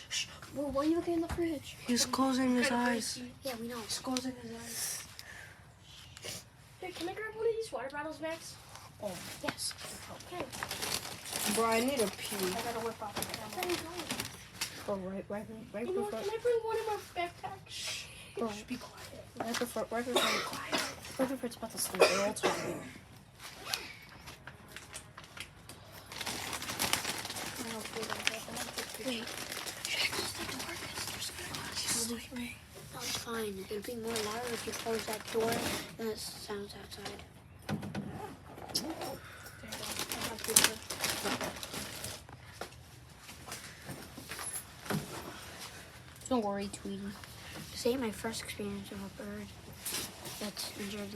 Shh. Well, why are you looking in the fridge? He's closing his eyes. Yeah, we know. He's closing his eyes. Hey, can I grab one of these water bottles, Max? Oh, yes. Okay. Bro, I need a pee. I gotta whip off the camera. Bro, right You know what? before. Can I bring one in my backpack? Shh. Bro, Be quiet. right before it's about to sleep. We're all talking. Wait. Should I close the door? Because there's gonna be me. No, it's fine. It'll be more louder if you close that door than it sounds outside. Don't worry, Tweety. This ain't my first experience of a bird that's injured.